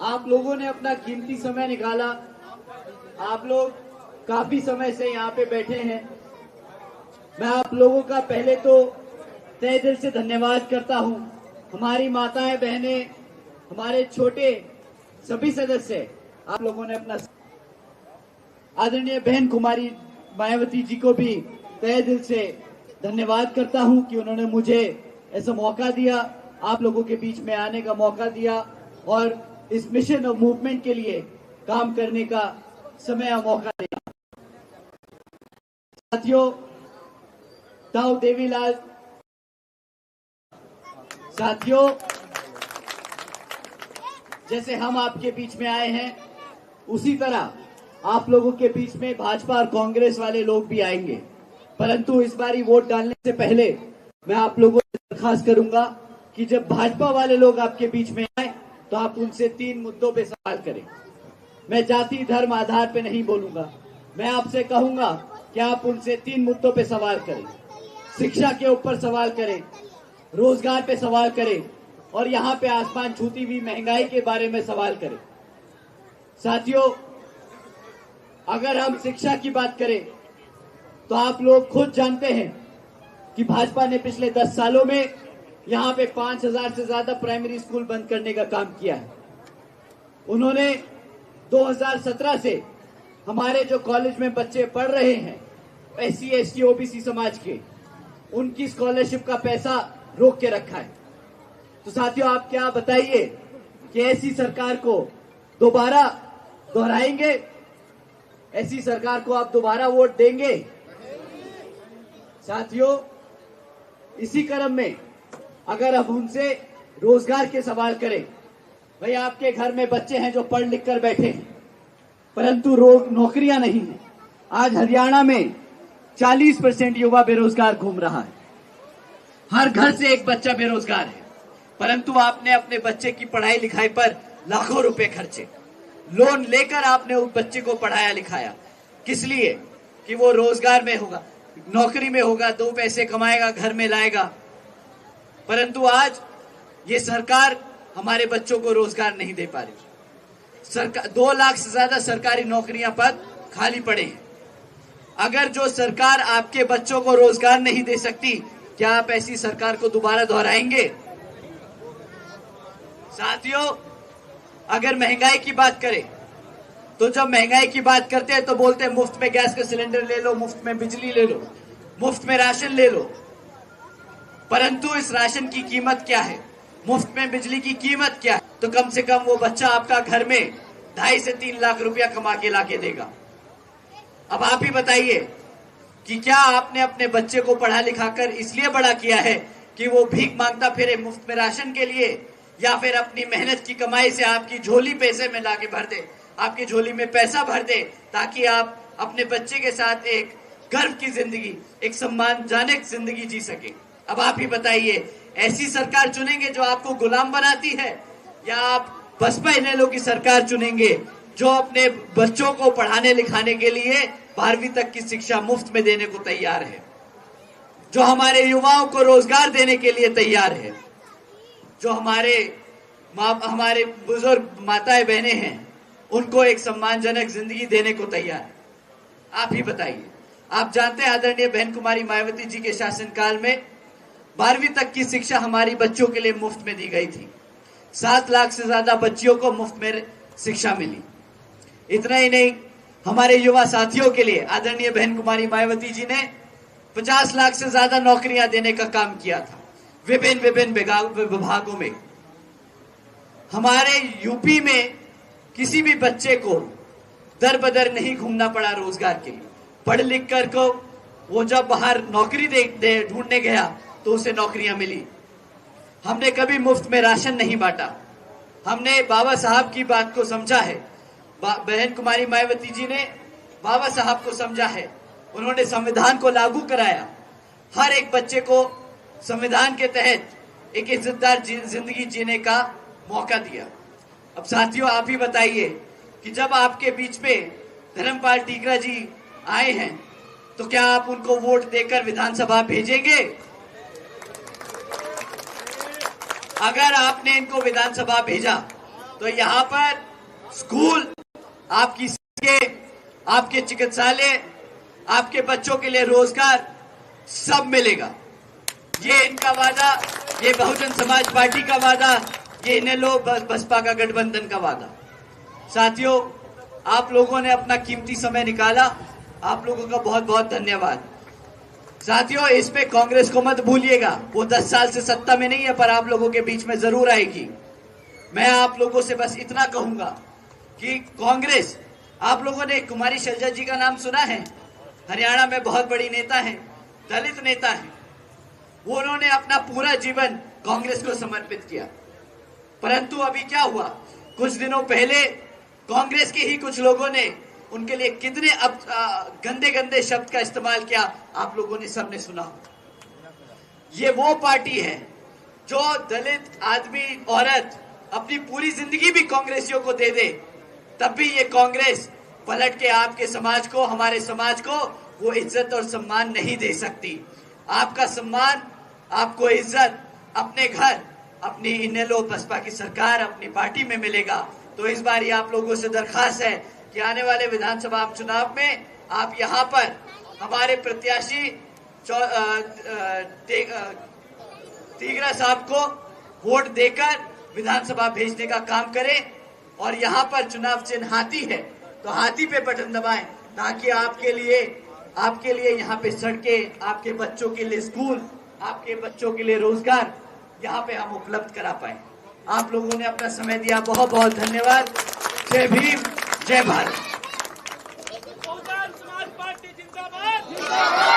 आप लोगों ने अपना कीमती समय निकाला। आप लोग काफी समय से यहाँ पे बैठे हैं। मैं आप लोगों का पहले तो तहे दिल से धन्यवाद करता हूँ। हमारी माताएं, बहनें, हमारे छोटे सभी सदस्य, आप लोगों ने अपना, आदरणीय बहन कुमारी मायावती जी को भी तहे दिल से धन्यवाद करता हूं कि उन्होंने मुझे ऐसा मौका दिया, आप लोगों के बीच में आने का मौका दिया और इस मिशन और मूवमेंट के लिए काम करने का समय और मौका दिया। साथियों, ताऊ देवीलाल, साथियों, जैसे हम आपके बीच में आए हैं उसी तरह आप लोगों के बीच में भाजपा और कांग्रेस वाले लोग भी आएंगे। परंतु इस बारी वोट डालने से पहले मैं आप लोगों से दरखास्त करूंगा कि जब भाजपा वाले लोग आपके बीच में आए तो आप उनसे 3 मुद्दों पे सवाल करें। मैं जाति धर्म आधार पे नहीं बोलूंगा। मैं आपसे कहूंगा कि आप उनसे 3 मुद्दों पे सवाल करें। शिक्षा के ऊपर सवाल करें, रोजगार पे सवाल करें और यहाँ पे आसमान छूती हुई महंगाई के बारे में सवाल करें। साथियों, अगर हम शिक्षा की बात करें तो आप लोग खुद जानते हैं कि भाजपा ने पिछले 10 सालों में यहाँ पे 5000 से ज्यादा प्राइमरी स्कूल बंद करने का काम किया है। उन्होंने 2017 से हमारे जो कॉलेज में बच्चे पढ़ रहे हैं SC ST OBC समाज के, उनकी स्कॉलरशिप का पैसा रोक के रखा है। तो साथियों, आप क्या बताइए कि ऐसी सरकार को दोबारा दोहराएंगे? ऐसी सरकार को आप दोबारा वोट देंगे? साथियों, इसी क्रम में अगर अब उनसे रोजगार के सवाल करें, भाई आपके घर में बच्चे हैं जो पढ़ लिख कर बैठे हैं परंतु नौकरियां नहीं है। आज हरियाणा में 40% युवा बेरोजगार घूम रहा है। हर घर से एक बच्चा बेरोजगार है, परंतु आपने अपने बच्चे की पढ़ाई लिखाई पर लाखों रुपए खर्चे, लोन लेकर आपने उस बच्चे को पढ़ाया लिखाया। किस लिए? कि वो रोजगार में होगा, नौकरी में होगा, 2 पैसे कमाएगा, घर में लाएगा। परंतु आज ये सरकार हमारे बच्चों को रोजगार नहीं दे पा रही। सरकार 2 लाख से ज्यादा सरकारी नौकरियां पद खाली पड़े हैं। अगर जो सरकार आपके बच्चों को रोजगार नहीं दे सकती, क्या आप ऐसी सरकार को दोबारा दोहराएंगे? साथियों, अगर महंगाई की बात करें तो जब महंगाई की बात करते हैं तो बोलते हैं मुफ्त में गैस का सिलेंडर ले लो, मुफ्त में बिजली ले लो, मुफ्त में राशन ले लो। परंतु इस राशन की कीमत क्या है? मुफ्त में बिजली की कीमत क्या है? तो कम से कम वो बच्चा आपका घर में 2.5 से 3 लाख रुपया कमा के लाके देगा। अब आप ही बताइए कि क्या आपने अपने बच्चे को पढ़ा लिखाकर इसलिए बड़ा किया है कि वो भीख मांगता फिरे मुफ्त में राशन के लिए, या फिर अपनी मेहनत की कमाई से आपकी झोली पैसे में लाके भर दे, आपकी झोली में पैसा भर दे ताकि आप अपने बच्चे के साथ एक गर्व की जिंदगी, एक सम्मानजनक जिंदगी जी सके? अब आप ही बताइए, ऐसी सरकार चुनेंगे जो आपको गुलाम बनाती है, या आप बसपा इनेलो की सरकार चुनेंगे जो अपने बच्चों को पढ़ाने लिखाने के लिए 12वीं तक की शिक्षा मुफ्त में देने को तैयार है, जो हमारे युवाओं को रोजगार देने के लिए तैयार है, जो हमारे बुजुर्ग माताएं बहनें हैं उनको एक सम्मानजनक जिंदगी देने को तैयार है? आप ही बताइए। आप जानते हैं आदरणीय बहन कुमारी मायावती जी के शासनकाल में 12वीं तक की शिक्षा हमारी बच्चों के लिए मुफ्त में दी गई थी। 7 लाख से ज्यादा बच्चियों को मुफ्त में शिक्षा मिली। इतना ही नहीं, हमारे युवा साथियों के लिए आदरणीय बहन कुमारी मायावती जी ने 50 लाख से ज्यादा नौकरियां देने का काम किया था विभिन्न विभागों में। हमारे यूपी में किसी भी बच्चे को दर बदर नहीं घूमना पड़ा रोजगार के लिए। पढ़ लिख कर को वो जब बाहर नौकरी ढूंढने गया तो उसे नौकरियां मिली। हमने कभी मुफ्त में राशन नहीं बांटा। हमने बाबा साहब की बात को समझा है। बहन कुमारी मायावती जी ने बाबा साहब को समझा है। उन्होंने संविधान को लागू कराया, हर एक बच्चे को संविधान के तहत एक इज्जतदार जिंदगी जीने का मौका दिया। अब साथियों, आप ही बताइए कि जब आपके बीच में धर्मपाल टीकरा जी आए हैं तो क्या आप उनको वोट देकर विधानसभा भेजेंगे? अगर आपने इनको विधानसभा भेजा तो यहाँ पर स्कूल, आपके चिकित्सालय, आपके बच्चों के लिए रोजगार सब मिलेगा। ये इनका वादा, ये बहुजन समाज पार्टी का वादा, ये इनेलो बसपा का गठबंधन का वादा। साथियों, आप लोगों ने अपना कीमती समय निकाला, आप लोगों का बहुत बहुत धन्यवाद। साथियों, इस पे कांग्रेस को मत भूलिएगा, वो 10 साल से सत्ता में नहीं है, पर आप लोगों के बीच में जरूर आएगी। मैं आप लोगों से बस इतना कहूंगा कि कांग्रेस, आप लोगों ने कुमारी शैलजा जी का नाम सुना है, हरियाणा में बहुत बड़ी नेता है, दलित नेता है। वो उन्होंने अपना पूरा जीवन कांग्रेस को समर्पित किया, परंतु अभी क्या हुआ, कुछ दिनों पहले कांग्रेस के ही कुछ लोगों ने उनके लिए कितने गंदे गंदे शब्द का इस्तेमाल किया, आप लोगों ने सबने सुना। ये वो पार्टी है जो दलित आदमी, औरत अपनी पूरी जिंदगी भी कांग्रेसियों को दे दे, तब भी ये कांग्रेस पलट के आपके समाज को, हमारे समाज को वो इज्जत और सम्मान नहीं दे सकती। आपका सम्मान, आपको इज्जत अपने घर, अपनी इनेलो बसपा की सरकार, अपनी पार्टी में मिलेगा। तो इस बार ये आप लोगों से दरखास्त है कि आने वाले विधानसभा चुनाव में आप यहाँ पर हमारे प्रत्याशी तीगरा साहब को वोट देकर विधानसभा भेजने का काम करें, और यहाँ पर चुनाव चिन्ह हाथी है, तो हाथी पे बटन दबाएं, ताकि आपके लिए यहाँ पे सड़कें, आपके बच्चों के लिए स्कूल, आपके बच्चों के लिए रोजगार यहाँ पे हम उपलब्ध करा पाए। आप लोगों ने अपना समय दिया, बहुत बहुत धन्यवाद। जय भीम, जय भारत। बहुजन समाज पार्टी जिंदाबाद।